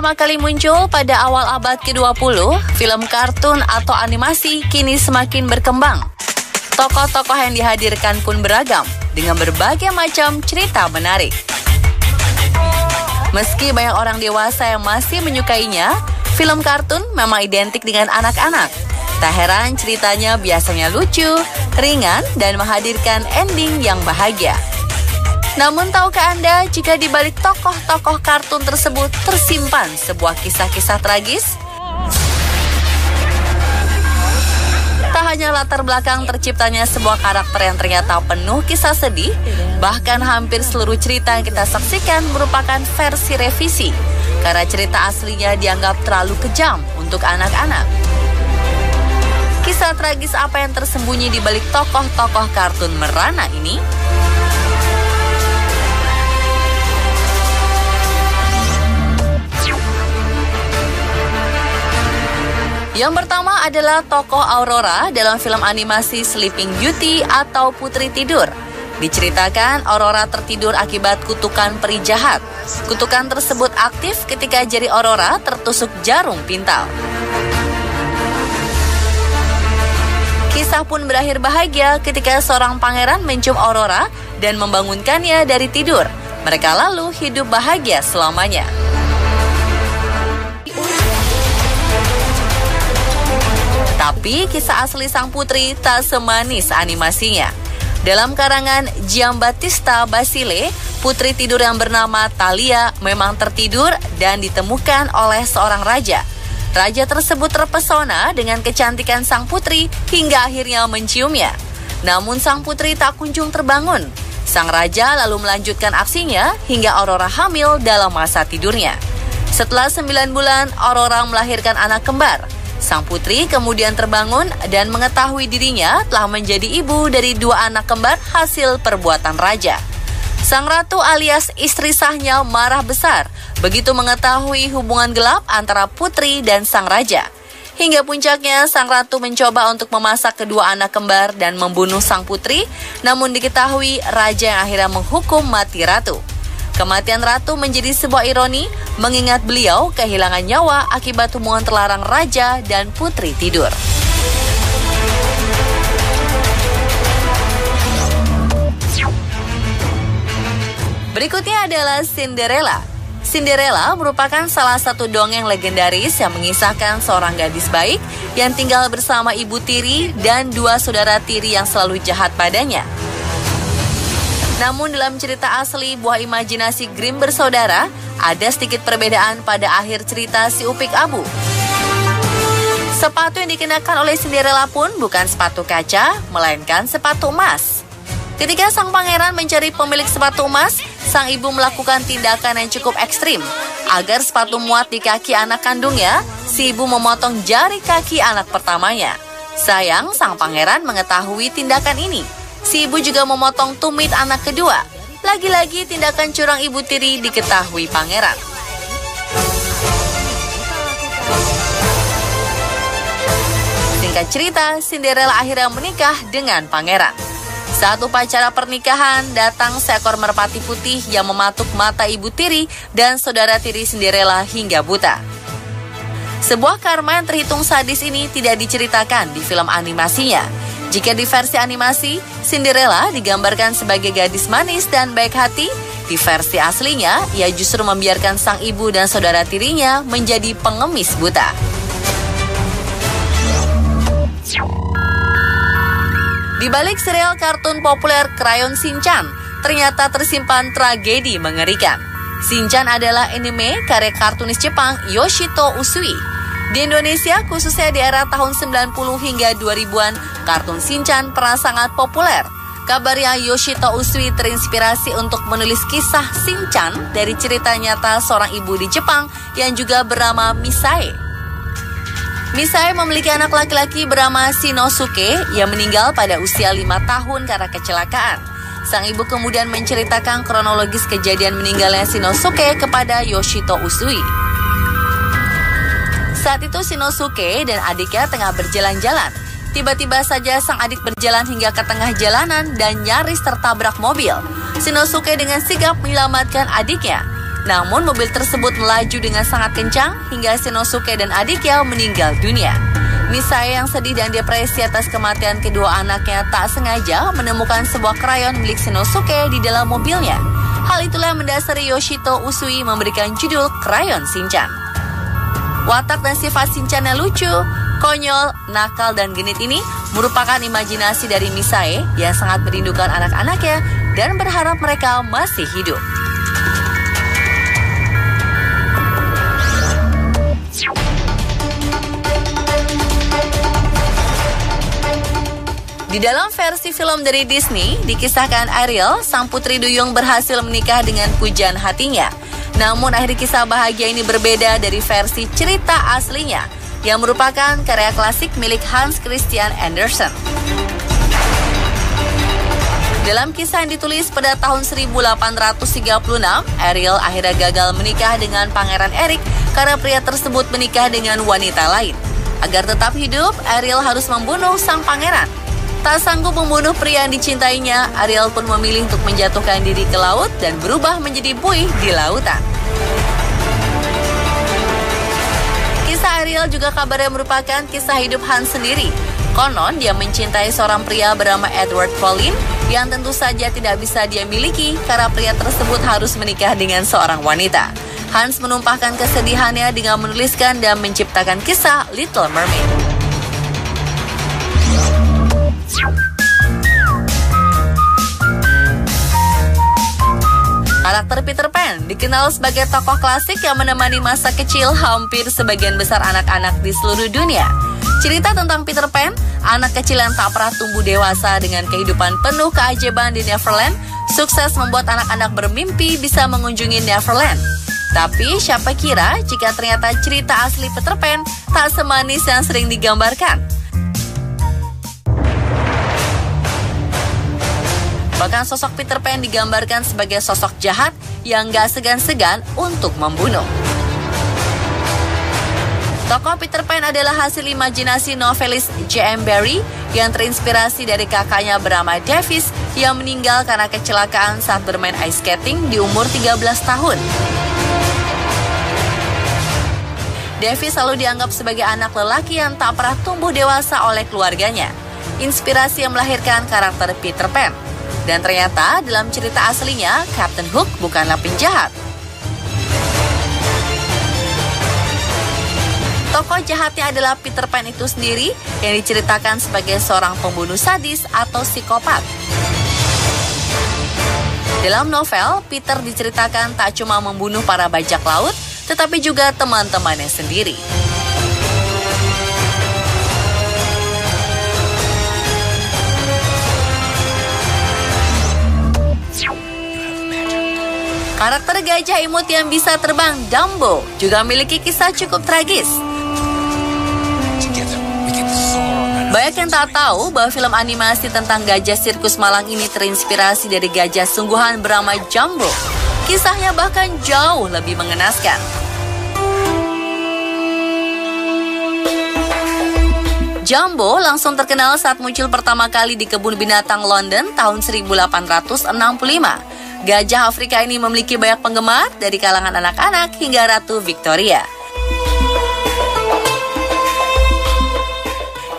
pertama kali muncul pada awal abad ke-20, film kartun atau animasi kini semakin berkembang. Tokoh-tokoh yang dihadirkan pun beragam, dengan berbagai macam cerita menarik. Meski banyak orang dewasa yang masih menyukainya, film kartun memang identik dengan anak-anak. Tak heran ceritanya biasanya lucu, ringan, dan menghadirkan ending yang bahagia. Namun tahukah Anda jika di balik tokoh-tokoh kartun tersebut tersimpan sebuah kisah-kisah tragis? Tak hanya latar belakang terciptanya sebuah karakter yang ternyata penuh kisah sedih, bahkan hampir seluruh cerita yang kita saksikan merupakan versi revisi, karena cerita aslinya dianggap terlalu kejam untuk anak-anak. Kisah tragis apa yang tersembunyi di balik tokoh-tokoh kartun merana ini? Yang pertama adalah tokoh Aurora dalam film animasi Sleeping Beauty atau Putri Tidur. Diceritakan Aurora tertidur akibat kutukan peri jahat. Kutukan tersebut aktif ketika jari Aurora tertusuk jarum pintal. Kisah pun berakhir bahagia ketika seorang pangeran mencium Aurora dan membangunkannya dari tidur. Mereka lalu hidup bahagia selamanya. Tapi kisah asli sang putri tak semanis animasinya. Dalam karangan Giambattista Basile, putri tidur yang bernama Thalia memang tertidur dan ditemukan oleh seorang raja. Raja tersebut terpesona dengan kecantikan sang putri hingga akhirnya menciumnya. Namun sang putri tak kunjung terbangun. Sang raja lalu melanjutkan aksinya hingga Aurora hamil dalam masa tidurnya. Setelah 9 bulan, Aurora melahirkan anak kembar. Sang putri kemudian terbangun dan mengetahui dirinya telah menjadi ibu dari 2 anak kembar hasil perbuatan raja. Sang ratu alias istri sahnya marah besar begitu mengetahui hubungan gelap antara putri dan sang raja. Hingga puncaknya sang ratu mencoba untuk memasak kedua anak kembar dan membunuh sang putri, namun diketahui raja yang akhirnya menghukum mati ratu. Kematian ratu menjadi sebuah ironi mengingat beliau kehilangan nyawa akibat hubungan terlarang raja dan putri tidur. Berikutnya adalah Cinderella. Cinderella merupakan salah satu dongeng legendaris yang mengisahkan seorang gadis baik yang tinggal bersama ibu tiri dan 2 saudara tiri yang selalu jahat padanya. Namun dalam cerita asli buah imajinasi Grimm bersaudara, ada sedikit perbedaan pada akhir cerita si Upik Abu. Sepatu yang dikenakan oleh Cinderella pun bukan sepatu kaca, melainkan sepatu emas. Ketika sang pangeran mencari pemilik sepatu emas, sang ibu melakukan tindakan yang cukup ekstrim. Agar sepatu muat di kaki anak kandungnya, si ibu memotong jari kaki anak pertamanya. Sayang, sang pangeran mengetahui tindakan ini. Si ibu juga memotong tumit anak kedua. Lagi-lagi tindakan curang ibu tiri diketahui pangeran. Singkat cerita, Cinderella akhirnya menikah dengan pangeran. Saat upacara pernikahan, datang seekor merpati putih yang mematuk mata ibu tiri dan saudara tiri Cinderella hingga buta. Sebuah karma yang terhitung sadis ini tidak diceritakan di film animasinya. Jika di versi animasi, Cinderella digambarkan sebagai gadis manis dan baik hati, di versi aslinya, ia justru membiarkan sang ibu dan saudara tirinya menjadi pengemis buta. Di balik serial kartun populer Crayon Shinchan, ternyata tersimpan tragedi mengerikan. Shinchan adalah anime karya kartunis Jepang Yoshito Usui. Di Indonesia, khususnya di era tahun 90 hingga 2000-an, kartun Shinchan pernah sangat populer. Kabarnya Yoshito Usui terinspirasi untuk menulis kisah Shinchan dari cerita nyata seorang ibu di Jepang yang juga bernama Misae. Misae memiliki anak laki-laki bernama Shinosuke yang meninggal pada usia 5 tahun karena kecelakaan. Sang ibu kemudian menceritakan kronologis kejadian meninggalnya Shinosuke kepada Yoshito Usui. Saat itu Shinosuke dan adiknya tengah berjalan-jalan. Tiba-tiba saja sang adik berjalan hingga ke tengah jalanan dan nyaris tertabrak mobil. Shinosuke dengan sigap menyelamatkan adiknya. Namun mobil tersebut melaju dengan sangat kencang hingga Shinosuke dan adiknya meninggal dunia. Misae yang sedih dan depresi atas kematian kedua anaknya tak sengaja menemukan sebuah krayon milik Shinosuke di dalam mobilnya. Hal itulah yang mendasari Yoshito Usui memberikan judul Krayon Shinchan. Watak dan sifat Shinchan yang lucu, konyol, nakal, dan genit ini merupakan imajinasi dari Misae yang sangat merindukan anak-anaknya dan berharap mereka masih hidup. Di dalam versi film dari Disney, dikisahkan Ariel, sang putri duyung berhasil menikah dengan pujaan hatinya. Namun akhir kisah bahagia ini berbeda dari versi cerita aslinya, yang merupakan karya klasik milik Hans Christian Andersen. Dalam kisah yang ditulis pada tahun 1836, Ariel akhirnya gagal menikah dengan Pangeran Erik karena pria tersebut menikah dengan wanita lain. Agar tetap hidup, Ariel harus membunuh sang pangeran. Tak sanggup membunuh pria yang dicintainya, Ariel pun memilih untuk menjatuhkan diri ke laut dan berubah menjadi buih di lautan. Kisah Ariel juga kabarnya merupakan kisah hidup Hans sendiri. Konon dia mencintai seorang pria bernama Edward Collin yang tentu saja tidak bisa dia miliki karena pria tersebut harus menikah dengan seorang wanita. Hans menumpahkan kesedihannya dengan menuliskan dan menciptakan kisah Little Mermaid. Karakter Peter Pan dikenal sebagai tokoh klasik yang menemani masa kecil hampir sebagian besar anak-anak di seluruh dunia. Cerita tentang Peter Pan, anak kecil yang tak pernah tumbuh dewasa dengan kehidupan penuh keajaiban di Neverland, sukses membuat anak-anak bermimpi bisa mengunjungi Neverland. Tapi siapa kira jika ternyata cerita asli Peter Pan tak semanis yang sering digambarkan. Bahkan sosok Peter Pan digambarkan sebagai sosok jahat yang gak segan-segan untuk membunuh. Tokoh Peter Pan adalah hasil imajinasi novelis J.M. Barrie yang terinspirasi dari kakaknya bernama Davis yang meninggal karena kecelakaan saat bermain ice skating di umur 13 tahun. Davis selalu dianggap sebagai anak lelaki yang tak pernah tumbuh dewasa oleh keluarganya. Inspirasi yang melahirkan karakter Peter Pan. Dan ternyata dalam cerita aslinya, Captain Hook bukanlah penjahat. Tokoh jahatnya adalah Peter Pan itu sendiri yang diceritakan sebagai seorang pembunuh sadis atau psikopat. Dalam novel, Peter diceritakan tak cuma membunuh para bajak laut, tetapi juga teman-temannya sendiri. Karakter gajah imut yang bisa terbang, Dumbo, juga memiliki kisah cukup tragis. Banyak yang tak tahu bahwa film animasi tentang gajah sirkus malang ini terinspirasi dari gajah sungguhan bernama Jumbo. Kisahnya bahkan jauh lebih mengenaskan. Jumbo langsung terkenal saat muncul pertama kali di kebun binatang London tahun 1865. Gajah Afrika ini memiliki banyak penggemar dari kalangan anak-anak hingga Ratu Victoria.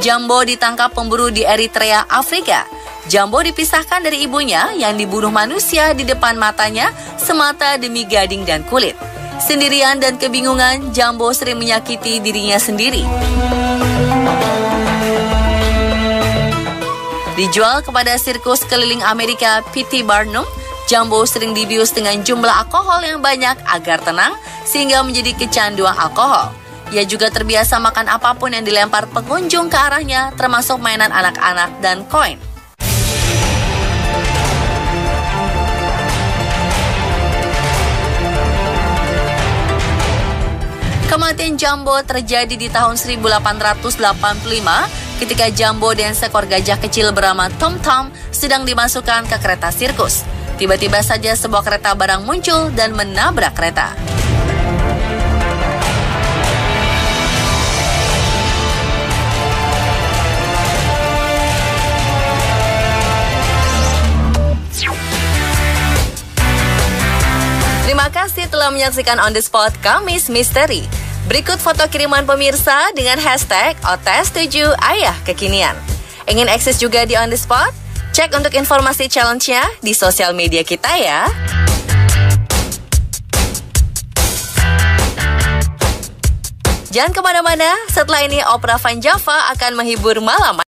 Jumbo ditangkap pemburu di Eritrea, Afrika. Jumbo dipisahkan dari ibunya yang dibunuh manusia di depan matanya semata demi gading dan kulit. Sendirian dan kebingungan, Jumbo sering menyakiti dirinya sendiri. Dijual kepada sirkus keliling Amerika P.T. Barnum, Jumbo sering dibius dengan jumlah alkohol yang banyak agar tenang sehingga menjadi kecanduan alkohol. Ia juga terbiasa makan apapun yang dilempar pengunjung ke arahnya, termasuk mainan anak-anak dan koin. Kematian Jumbo terjadi di tahun 1885 ketika Jumbo dan seekor gajah kecil bernama Tom Tom sedang dimasukkan ke kereta sirkus. Tiba-tiba saja sebuah kereta barang muncul dan menabrak kereta. Terima kasih telah menyaksikan On The Spot Kamis Misteri. Berikut foto kiriman pemirsa dengan hashtag OT7Ayah Kekinian. Ingin eksis juga di On The Spot? Cek untuk informasi challenge-nya di sosial media kita ya. Jangan kemana-mana, setelah ini Opera Van Java akan menghibur malam.